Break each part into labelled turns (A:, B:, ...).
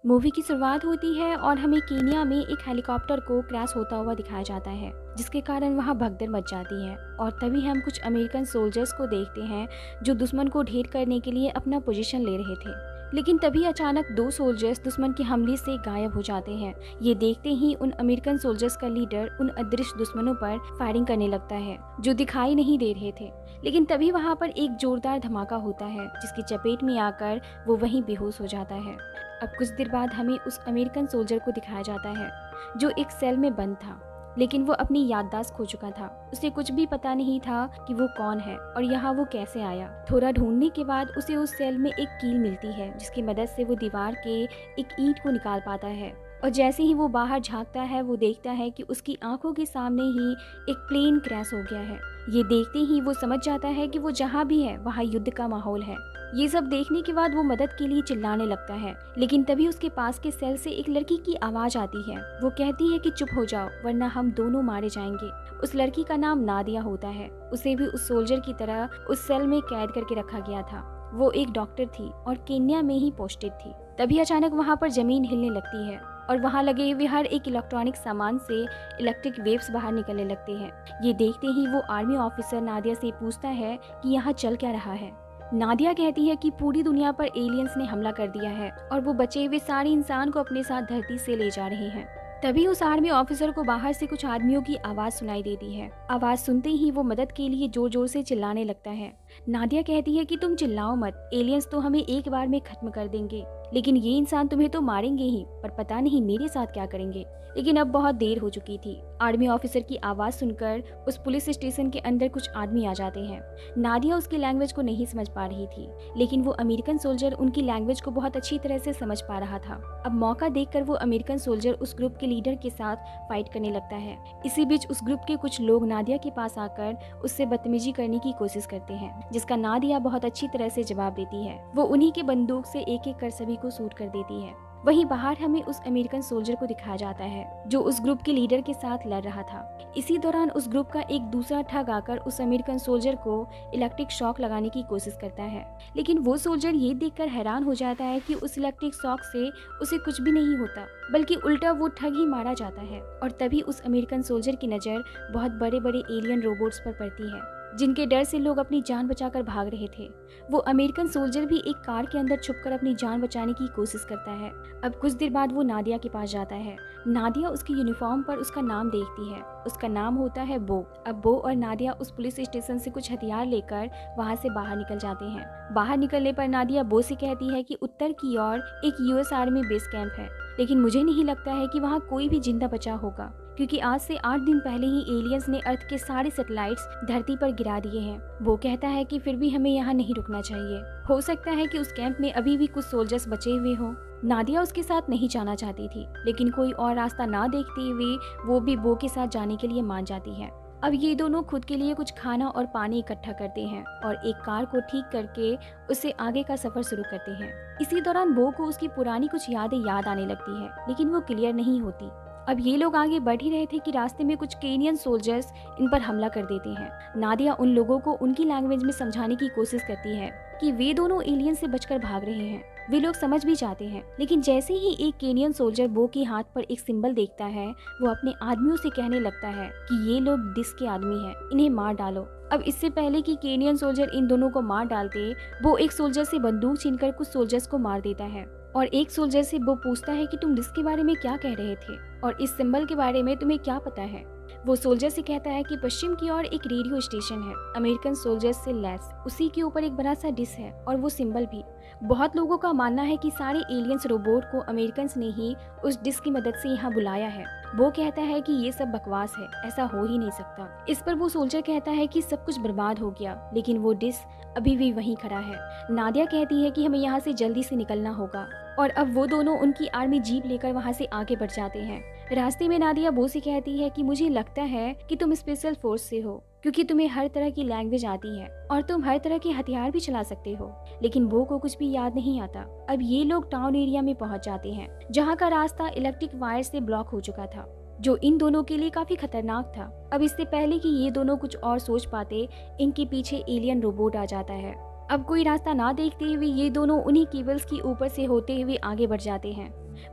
A: Movie की शुरुआत होती है और हमें केनिया में एक हेलीकॉप्टर को क्रैश होता हुआ दिखाया जाता है, जिसके कारण वहां भगदड़ मच जाती है। और तभी हम कुछ अमेरिकन सोल्जर्स को देखते हैं जो दुश्मन को ढेर करने के लिए अपना पोजीशन ले रहे थे। लेकिन तभी अचानक दो सोल्जर्स दुश्मन के हमले से गायब हो जाते हैं। ये देखते ही उन अमेरिकन सोल्जर्स का लीडर उन अदृश्य दुश्मनों पर फायरिंग करने लगता है जो दिखाई नहीं दे रहे थे। लेकिन तभी वहां पर एक जोरदार धमाका होता है जिसकी चपेट में आकर वो वहीं बेहोश हो जाता है। अब कुछ देर बाद हमें उस अमेरिकन सोल्जर को दिखाया जाता है जो एक सेल में बंद था, लेकिन वो अपनी याददाश्त खो चुका था। उसे कुछ भी पता नहीं था कि वो कौन है और यहाँ वो कैसे आया। थोड़ा ढूंढने के बाद उसे उस सेल में एक कील मिलती है जिसकी मदद से वो दीवार के एक ईंट को निकाल पाता है। और जैसे ही वो बाहर झांकता है वो देखता है कि उसकी आंखों के सामने ही एक प्लेन क्रैश हो गया है। ये देखते ही वो समझ जाता है कि वो जहाँ भी है वहाँ युद्ध का माहौल है। ये सब देखने के बाद वो मदद के लिए चिल्लाने लगता है, लेकिन तभी उसके पास के सेल से एक लड़की की आवाज आती है। वो कहती है कि चुप हो जाओ वरना हम दोनों मारे जाएंगे। उस लड़की का नाम नादिया होता है। उसे भी उस सोल्जर की तरह उस सेल में कैद करके रखा गया था। वो एक डॉक्टर थी और केन्या में ही पोस्टेड थी। तभी अचानक वहाँ पर जमीन हिलने लगती है और वहाँ लगे हुए हर एक इलेक्ट्रॉनिक सामान से इलेक्ट्रिक वेव्स बाहर निकलने लगते हैं। ये देखते ही वो आर्मी ऑफिसर नादिया से पूछता है कि यहाँ चल क्या रहा है। नादिया कहती है कि पूरी दुनिया पर एलियंस ने हमला कर दिया है और वो बचे हुए सारे इंसान को अपने साथ धरती से ले जा रहे हैं। तभी उस आर्मी ऑफिसर को बाहर से कुछ आदमियों की आवाज सुनाई देती है। आवाज सुनते ही वो मदद के लिए जोर जोर से चिल्लाने लगता है। नादिया कहती है कि तुम चिल्लाओ मत, एलियंस तो हमें एक बार में खत्म कर देंगे, लेकिन ये इंसान तुम्हें तो मारेंगे ही, पर पता नहीं मेरे साथ क्या करेंगे। लेकिन अब बहुत देर हो चुकी थी। आर्मी ऑफिसर की आवाज सुनकर उस पुलिस स्टेशन के अंदर कुछ आदमी आ जाते हैं। नादिया उसकी लैंग्वेज को नहीं समझ पा रही थी, लेकिन वो अमेरिकन सोल्जर उनकी लैंग्वेज को बहुत अच्छी तरह से समझ पा रहा था। अब मौका देखकर वो अमेरिकन सोल्जर उस ग्रुप के लीडर के साथ फाइट करने लगता है। इसी बीच उस ग्रुप के कुछ लोग नादिया के पास आकर उससे बदतमीजी करने की कोशिश करते हैं, जिसका नादिया बहुत अच्छी तरह से जवाब देती है। वो उन्हीं के बंदूक से एक एक कर सभी को शूट कर देती है। वहीं बाहर हमें उस अमेरिकन सोल्जर को दिखाया जाता है जो उस ग्रुप के लीडर के साथ लड़ रहा था। इसी दौरान उस ग्रुप का एक दूसरा ठग आकर उस अमेरिकन सोल्जर को इलेक्ट्रिक शॉक लगाने की कोशिश करता है, लेकिन वो सोल्जर ये देखकर हैरान हो जाता है कि उस इलेक्ट्रिक शॉक से उसे कुछ भी नहीं होता, बल्कि उल्टा वो ठग ही मारा जाता है। और तभी उस अमेरिकन सोल्जर की नज़र बहुत बड़े बड़े एलियन रोबोट्स पर पड़ती है, जिनके डर से लोग अपनी जान बचाकर भाग रहे थे। वो अमेरिकन सोल्जर भी एक कार के अंदर छुपकर अपनी जान बचाने की कोशिश करता है। अब कुछ देर बाद वो नादिया के पास जाता है। नादिया उसकी यूनिफॉर्म पर उसका नाम देखती है। उसका नाम होता है बो। अब बो और नादिया उस पुलिस स्टेशन से कुछ हथियार लेकर वहाँ से बाहर निकल जाते हैं। बाहर निकलने पर नादिया बो से कहती है कि उत्तर की ओर एक यूएस आर्मी बेस कैंप है, लेकिन मुझे नहीं लगता है कि वहाँ कोई भी जिंदा बचा होगा, क्योंकि आज से 8 दिन पहले ही एलियंस ने अर्थ के सारे सैटेलाइट्स धरती पर गिरा दिए हैं। वो कहता है कि फिर भी हमें यहाँ नहीं रुकना चाहिए। हो सकता है कि उस कैंप में अभी भी कुछ सोल्जर्स बचे हुए हों। नादिया उसके साथ नहीं जाना चाहती थी, लेकिन कोई और रास्ता ना देखते हुए वो भी बो के साथ जाने के लिए मान जाती है। अब ये दोनों खुद के लिए कुछ खाना और पानी इकट्ठा करते हैं और एक कार को ठीक करके उससे आगे का सफर शुरू करते हैं। इसी दौरान बो को उसकी पुरानी कुछ यादें याद आने लगती है, लेकिन वो क्लियर नहीं होती। अब ये लोग आगे बढ़ ही रहे थे कि रास्ते में कुछ केनियन सोल्जर्स इन पर हमला कर देते हैं। नादिया उन लोगों को उनकी लैंग्वेज में समझाने की कोशिश करती है कि वे दोनों एलियन से बचकर भाग रहे हैं। वे लोग समझ भी जाते हैं, लेकिन जैसे ही एक केनियन सोल्जर बो के हाथ पर एक सिंबल देखता है, वो अपने आदमियों से कहने लगता है कि ये लोग डिस के आदमी हैं, इन्हें मार डालो। अब इससे पहले कि केनियन सोल्जर इन दोनों को मार डालते, वो एक सोल्जर से बंदूक छीनकर कुछ सोल्जर्स को मार देता है और एक सोल्जर से वो पूछता है कि तुम डिस के बारे में क्या कह रहे थे और इस सिंबल के बारे में तुम्हें क्या पता है। वो सोल्जर से कहता है कि पश्चिम की ओर एक रेडियो स्टेशन है, अमेरिकन सोल्जर्स से लैस, उसी के ऊपर एक बड़ा सा डिश है और वो सिंबल भी। बहुत लोगों का मानना है कि सारे एलियंस रोबोट को अमेरिकन्स ने ही उस डिश की मदद से यहाँ बुलाया है। वो कहता है कि ये सब बकवास है, ऐसा हो ही नहीं सकता। इस पर वो सोल्जर कहता है कि सब कुछ बर्बाद हो गया, लेकिन वो डिश अभी भी वहीं खड़ा है। नादिया कहती है कि हमें यहाँ से जल्दी से निकलना होगा और अब वो दोनों उनकी आर्मी जीप लेकर वहाँ से आगे बढ़ जाते हैं। रास्ते में नादिया बो से कहती है कि मुझे लगता है कि तुम स्पेशल फोर्स से हो, क्योंकि तुम्हें हर तरह की लैंग्वेज आती है और तुम हर तरह के हथियार भी चला सकते हो। लेकिन बो को कुछ भी याद नहीं आता। अब ये लोग टाउन एरिया में पहुंच जाते हैं, जहाँ का रास्ता इलेक्ट्रिक वायर से ब्लॉक हो चुका था, जो इन दोनों के लिए काफी खतरनाक था। अब इससे पहले कि ये दोनों कुछ और सोच पाते, इनके पीछे एलियन रोबोट आ जाता है। अब कोई रास्ता ना देखते हुए ये दोनों उन्हीं केबल्स की ऊपर से होते हुए आगे बढ़ जाते हैं।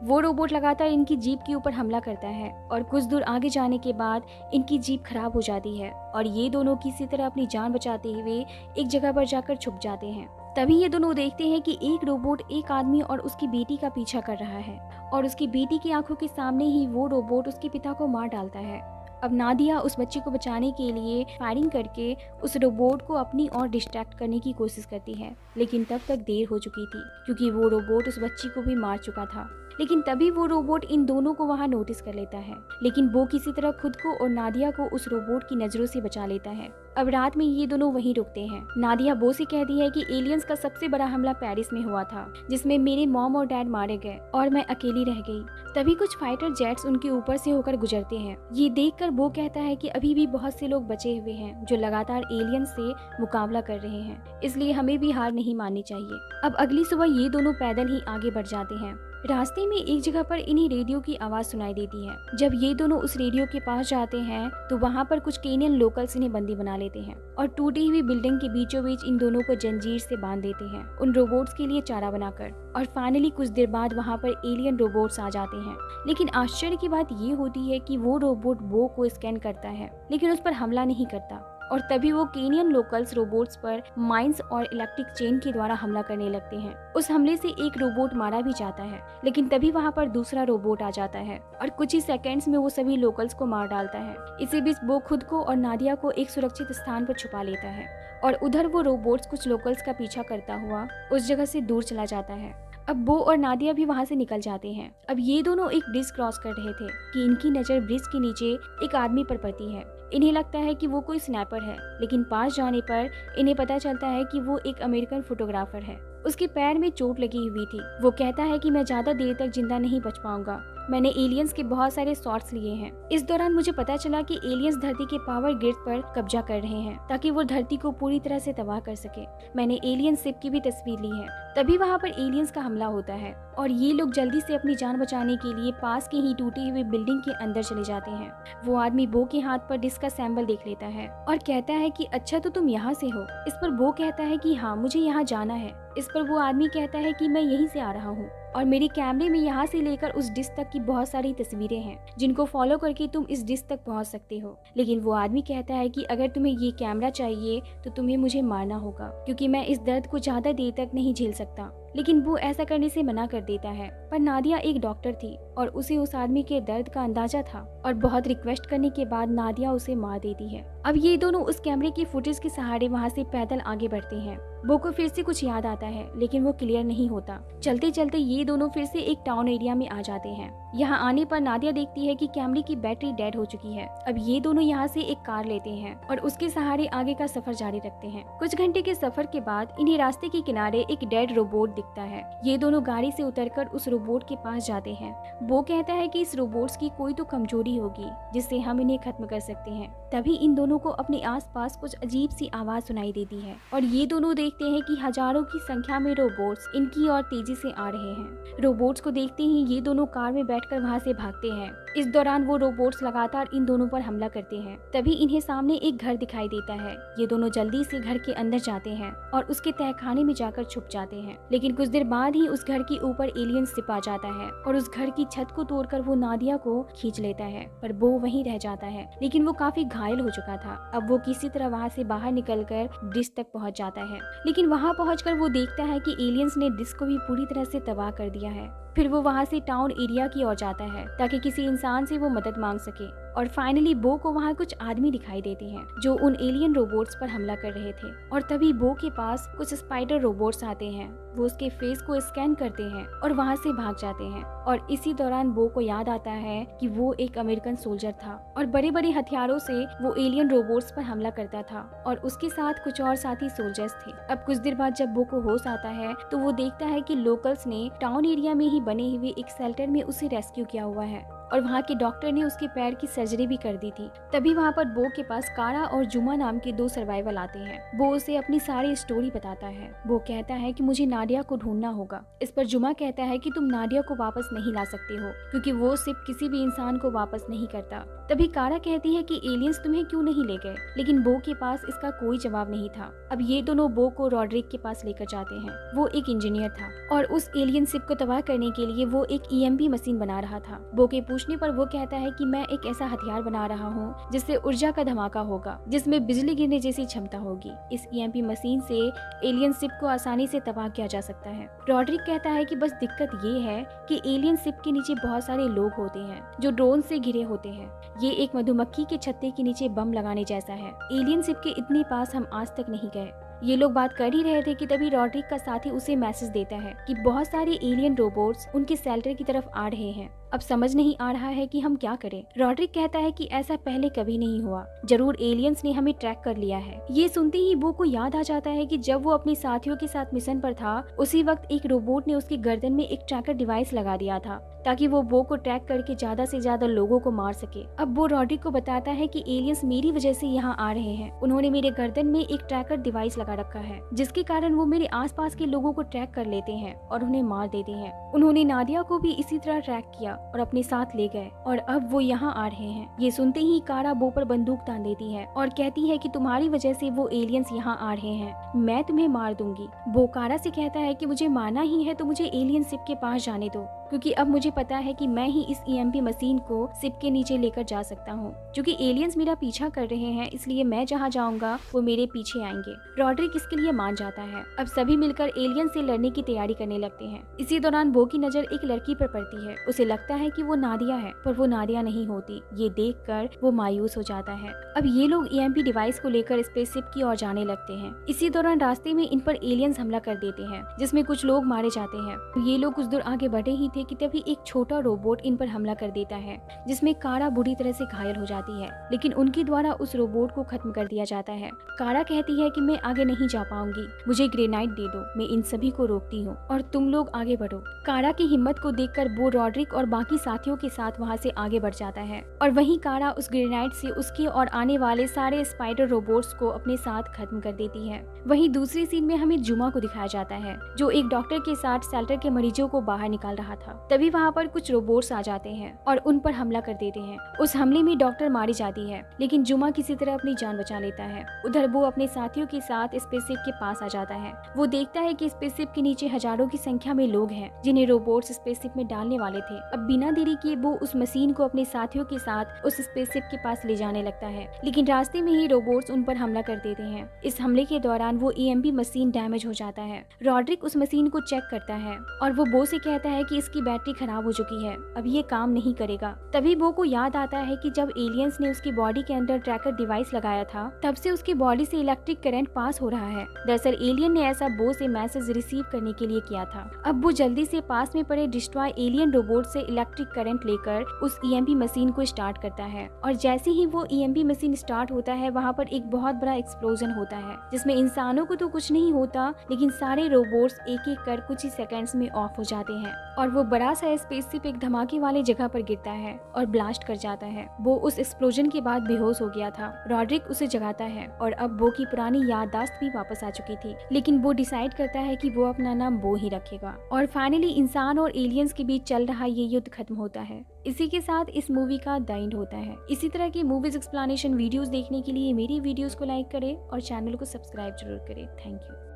A: वो रोबोट लगातार इनकी जीप के ऊपर हमला करता है और कुछ दूर आगे जाने के बाद इनकी जीप खराब हो जाती है और ये दोनों किसी तरह अपनी जान बचाते हुए एक जगह पर जाकर छुप जाते हैं। तभी ये दोनों देखते हैं कि एक रोबोट एक आदमी और उसकी बेटी का पीछा कर रहा है और उसकी बेटी की आंखों के सामने ही वो रोबोट उसके पिता को मार डालता है। अब नादिया उस बच्चे को बचाने के लिए फायरिंग करके उस रोबोट को अपनी ओर डिस्ट्रैक्ट करने की कोशिश करती है, लेकिन तब तक देर हो चुकी थी क्योंकि वो रोबोट उस बच्ची को भी मार चुका था। लेकिन तभी वो रोबोट इन दोनों को वहां नोटिस कर लेता है, लेकिन वो किसी तरह खुद को और नादिया को उस रोबोट की नजरों से बचा लेता है। अब रात में ये दोनों वहीं रुकते हैं। नादिया बो से कहती है कि एलियंस का सबसे बड़ा हमला पेरिस में हुआ था जिसमें मेरे मॉम और डैड मारे गए और मैं अकेली रह गई। तभी कुछ फाइटर जेट्स उनके ऊपर से होकर गुजरते हैं। ये देखकर बो कहता है कि अभी भी बहुत से लोग बचे हुए हैं जो लगातार एलियंस से मुकाबला कर रहे हैं, इसलिए हमें भी हार नहीं माननी चाहिए। अब अगली सुबह ये दोनों पैदल ही आगे बढ़ जाते हैं। रास्ते में एक जगह पर इन्हें रेडियो की आवाज सुनाई देती है। जब ये दोनों उस रेडियो के पास जाते हैं तो वहाँ पर कुछ केनियन लोकल्स इन्हें बंदी बना लेते हैं और टूटी हुई बिल्डिंग के बीचों बीच इन दोनों को जंजीर से बांध देते हैं उन रोबोट्स के लिए चारा बनाकर। और फाइनली कुछ देर बाद वहाँ पर एलियन रोबोट्स आ जाते हैं। लेकिन आश्चर्य की बात ये होती है कि वो रोबोट बो को स्कैन करता है लेकिन उस पर हमला नहीं करता और तभी वो केनियन लोकल्स रोबोट्स पर माइंस और इलेक्ट्रिक चेन के द्वारा हमला करने लगते हैं। उस हमले से एक रोबोट मारा भी जाता है, लेकिन तभी वहाँ पर दूसरा रोबोट आ जाता है और कुछ ही सेकंड्स में वो सभी लोकल्स को मार डालता है। इसी बीच वो खुद को और नादिया को एक सुरक्षित स्थान पर छुपा लेता है और उधर वो रोबोट्स कुछ लोकल्स का पीछा करता हुआ उस जगह से दूर चला जाता है। अब बो और नादिया भी वहाँ से निकल जाते हैं। अब ये दोनों एक ब्रिज क्रॉस कर रहे थे कि इनकी नज़र ब्रिज के नीचे एक आदमी पर पड़ती है। इन्हें लगता है कि वो कोई स्नैपर है, लेकिन पास जाने पर इन्हें पता चलता है कि वो एक अमेरिकन फोटोग्राफर है। उसके पैर में चोट लगी हुई थी। वो कहता है कि मैं ज्यादा देर तक जिंदा नहीं बच पाऊंगा। मैंने एलियंस के बहुत सारे शॉट्स लिए हैं। इस दौरान मुझे पता चला कि एलियंस धरती के पावर ग्रिड पर कब्जा कर रहे हैं ताकि वो धरती को पूरी तरह से तबाह कर सके। मैंने एलियन शिप की भी तस्वीर ली है। तभी वहाँ पर एलियंस का हमला होता है और ये लोग जल्दी से अपनी जान बचाने के लिए पास के ही टूटी हुई बिल्डिंग के अंदर चले जाते हैं। वो आदमी बो के हाथ पर डिस्क का सैंपल देख लेता है और कहता है कि अच्छा तो तुम यहाँ से हो। इस पर बो कहता है कि हाँ मुझे यहाँ जाना है। इस पर वो आदमी कहता है कि मैं यहीं से आ रहा हूँ और मेरे कैमरे में यहाँ से लेकर उस डिस्क तक की बहुत सारी तस्वीरें हैं जिनको फॉलो करके तुम इस डिस्क तक पहुँच सकते हो। लेकिन वो आदमी कहता है कि अगर तुम्हें ये कैमरा चाहिए तो तुम्हें मुझे मारना होगा क्योंकि मैं इस दर्द को ज्यादा देर तक नहीं झेल सकता। लेकिन वो ऐसा करने से मना कर देता है। पर नादिया एक डॉक्टर थी और उसे उस आदमी के दर्द का अंदाजा था और बहुत रिक्वेस्ट करने के बाद नादिया उसे मार देती है। अब ये दोनों उस कैमरे की फुटेज के सहारे वहाँ से पैदल आगे बढ़ते हैं। बो को फिर से कुछ याद आता है लेकिन वो क्लियर नहीं होता। चलते चलते ये दोनों फिर से एक टाउन एरिया में आ जाते हैं। यहाँ आने पर नादिया देखती है कि कैमरे की बैटरी डेड हो चुकी है। अब ये दोनों यहाँ से एक कार लेते हैं और उसके सहारे आगे का सफर जारी रखते हैं। कुछ घंटे के सफर के बाद इन्हें रास्ते के किनारे एक डेड रोबोट दिखता है। ये दोनों गाड़ी से उतरकर उस रोबोट के पास जाते हैं। वो कहता है कि इस रोबोट्स की कोई तो कमजोरी होगी जिससे हम इन्हें खत्म कर सकते हैं। तभी इन दोनों को अपने आसपास कुछ अजीब सी आवाज सुनाई देती है और ये दोनों देखते हैं कि हजारों की संख्या में रोबोट्स इनकी ओर तेजी से आ रहे हैं। रोबोट्स को देखते ही ये दोनों कार में बैठकर वहाँ से भागते हैं। इस दौरान वो रोबोट्स लगातार इन दोनों पर हमला करते हैं। तभी इन्हें सामने एक घर दिखाई देता है। ये दोनों जल्दी से घर के अंदर जाते हैं और उसके तहखाने में जाकर छुप जाते हैं। लेकिन कुछ देर बाद ही उस घर के ऊपर एलियन शिप आ जाता है और उस घर की छत को तोड़कर वो नादिया को खींच लेता है। पर वो वहीं रह जाता है लेकिन वो काफी घायल हो चुका था। अब वो किसी तरह वहाँ से बाहर निकलकर ब्रिज तक पहुँच जाता है। लेकिन वहाँ पहुँचकर वो देखता है कि एलियंस ने ब्रिज को भी पूरी तरह से तबाह कर दिया है। फिर वो वहाँ से टाउन एरिया की ओर जाता है ताकि किसी इंसान से वो मदद मांग सके। और फाइनली बो को वहाँ कुछ आदमी दिखाई देते हैं जो उन एलियन रोबोट्स पर हमला कर रहे थे। और तभी बो के पास कुछ स्पाइडर रोबोट्स आते हैं। वो उसके फेस को स्कैन करते हैं और वहाँ से भाग जाते हैं। और इसी दौरान बो को याद आता है कि वो एक अमेरिकन सोल्जर था और बड़े बड़े हथियारों से वो एलियन रोबोट्स पर हमला करता था और उसके साथ कुछ और साथी सोल्जर्स थे। अब कुछ देर बाद जब बो को होश आता है तो वो देखता है कि लोकल्स ने टाउन एरिया में ही बने हुए एक शेल्टर में उसे रेस्क्यू किया हुआ है और वहाँ के डॉक्टर ने उसके पैर की सर्जरी भी कर दी थी। तभी वहाँ पर बो के पास कारा और जुमा नाम के 2 सर्वाइवल आते हैं। बो उसे अपनी सारी स्टोरी बताता है। बो कहता है कि मुझे नाडिया को ढूंढना होगा। इस पर जुमा कहता है कि तुम नाडिया को वापस नहीं ला सकते हो क्योंकि वो सिर्फ किसी भी इंसान को वापस नहीं करता। तभी कारा कहती है कि एलियंस तुम्हें क्यों नहीं ले गए, लेकिन बो के पास इसका कोई जवाब नहीं था। अब ये दोनों बो को रॉड्रिक के पास लेकर जाते हैं। वो एक इंजीनियर था और उस एलियन शिप को तबाह करने के लिए वो एक ईएमपी मशीन बना रहा था। बो के पूछने पर वो कहता है कि मैं एक ऐसा हथियार बना रहा हूँ जिससे ऊर्जा का धमाका होगा, जिसमें बिजली गिरने जैसी क्षमता होगी। इस ईएमपी मशीन से एलियन शिप को आसानी से तबाह किया जा सकता है। रॉड्रिक कहता है कि बस दिक्कत ये है कि एलियन शिप के नीचे बहुत सारे लोग होते हैं जो ड्रोन से घिरे होते हैं। ये एक मधुमक्खी के छत्ते के नीचे बम लगाने जैसा है। एलियन शिप के इतने पास हम आज तक नहीं गए। ये लोग बात कर ही रहे थे कि तभी रॉड्रिक का साथी उसे मैसेज देता है कि बहुत सारे एलियन रोबोट्स उनके शेल्टर की तरफ आ रहे हैं। अब समझ नहीं आ रहा है कि हम क्या करें। रॉड्रिक कहता है कि ऐसा पहले कभी नहीं हुआ, जरूर एलियंस ने हमें ट्रैक कर लिया है। ये सुनते ही बो को याद आ जाता है कि जब वो अपने साथियों के साथ मिशन पर था, उसी वक्त एक रोबोट ने उसकी गर्दन में एक ट्रैकर डिवाइस लगा दिया था ताकि वो बो को ट्रैक करके ज्यादा से ज्यादा लोगों को मार सके। अब वो रॉड्रिक को बताता है कि एलियंस मेरी वजह से यहाँ आ रहे हैं। उन्होंने मेरे गर्दन में एक ट्रैकर डिवाइस लगा रखा है जिसके कारण वो मेरे आसपास के लोगों को ट्रैक कर लेते हैं और उन्हें मार देते हैं। उन्होंने नादिया को भी इसी तरह ट्रैक किया और अपने साथ ले गए और अब वो यहाँ आ रहे हैं। ये सुनते ही कारा बो पर बंदूक तान देती है और कहती है कि तुम्हारी वजह से वो एलियंस यहाँ आ रहे हैं, मैं तुम्हें मार दूंगी। बो कारा से कहता है कि मुझे मारना ही है तो मुझे एलियन शिप के पास जाने दो, क्योंकि अब मुझे पता है कि मैं ही इस ईएमपी मशीन को शिप के नीचे लेकर जा सकता हूँ। क्योंकि एलियंस मेरा पीछा कर रहे हैं, इसलिए मैं जहाँ जाऊंगा वो मेरे पीछे आएंगे। रॉड्रिक इसके लिए मान जाता है। अब सभी मिलकर एलियन से लड़ने की तैयारी करने लगते हैं। इसी दौरान बो की नजर एक लड़की पर पड़ती है। उसे लगता है कि वो नादिया है, पर वो नादिया नहीं होती। ये देखकर वो मायूस हो जाता है। अब ये लोग ईएमपी डिवाइस को लेकर स्पेसशिप की ओर जाने लगते हैं। इसी दौरान रास्ते में इन पर एलियंस हमला कर देते हैं, जिसमें कुछ लोग मारे जाते हैं। ये लोग कुछ दूर आगे बढ़े ही थे कि तभी एक छोटा रोबोट इन पर हमला कर देता है, जिसमें कारा बुरी तरह से घायल हो जाती है, लेकिन उनके द्वारा उस रोबोट को खत्म कर दिया जाता है। कारा कहती है कि मैं आगे नहीं जा पाऊंगी, मुझे ग्रेनाइट दे दो, मैं इन सभी को रोकती हूँ और तुम लोग आगे बढ़ो। कारा की हिम्मत को देखकर वो रॉड्रिक और बाकी साथियों के साथ वहाँ से आगे बढ़ जाता है और वहीं कारा उस ग्रेनाइट से उसके और आने वाले सारे स्पाइडर रोबोट्स को अपने साथ खत्म कर देती है। वहीं दूसरी सीन में हमें जुमा को दिखाया जाता है, जो एक डॉक्टर के साथ शेल्टर के मरीजों को बाहर निकाल रहा था। तभी वहाँ पर कुछ रोबोट्स आ जाते हैं और उन पर हमला कर देते हैं। उस हमले में डॉक्टर मारी जाती है, लेकिन जुमा किसी तरह अपनी जान बचा लेता है। उधर वो अपने साथियों के साथ स्पेसशिप के पास आ जाता है। वो देखता है कि स्पेसशिप के नीचे हजारों की संख्या में लोग हैं जिन्हें रोबोट्स स्पेसशिप में डालने वाले थे। अब बिना देरी किए वो उस मशीन को अपने साथियों के साथ उस स्पेसशिप के पास ले जाने लगता है, लेकिन रास्ते में ही रोबोट्स उन पर हमला कर देते हैं। इस हमले के दौरान वो ईएमपी मशीन डैमेज हो जाता है। रॉड्रिक उस मशीन को चेक करता है और वो बो से कहता है कि इसकी बैटरी खराब हो चुकी है, अब ये काम नहीं करेगा। तभी बो को याद आता है कि जब एलियंस ने उसकी बॉडी के अंदर ट्रैकर डिवाइस लगाया था, तब से उसकी बॉडी से इलेक्ट्रिक करंट पास हो रहा है। दरअसल एलियन ने ऐसा बो से मैसेज रिसीव करने के लिए किया था। अब वो जल्दी से पास में पड़े डिस्ट्रॉय एलियन रोबोट से इलेक्ट्रिक करंट लेकर उस ईएमपी मशीन को स्टार्ट करता है और जैसे ही वो ईएमपी मशीन स्टार्ट होता है, वहाँ पर एक बहुत बड़ा एक्सप्लोजन होता है, जिसमें इंसानों को तो कुछ नहीं होता, लेकिन सारे रोबोट्स एक एक कर कुछ ही सेकंड्स में ऑफ हो जाते हैं और वो बड़ा सा स्पेसशिप एक धमाके वाले जगह पर गिरता है और ब्लास्ट कर जाता है। वो उस एक्सप्लोजन के बाद बेहोश हो गया था। रॉड्रिक उसे जगाता है और अब बो की पुरानी याददाश्त भी वापस आ चुकी थी, लेकिन वो डिसाइड करता है कि वो अपना नाम बो ही रखेगा। और फाइनली इंसान और एलियंस के बीच चल रहा ये युद्ध खत्म होता है। इसी के साथ इस मूवी का द एंड होता है। इसी तरह की मूवीज एक्सप्लेनेशन वीडियोस देखने के लिए मेरी वीडियोस को लाइक करें और चैनल को सब्सक्राइब जरूर करें। Thank you.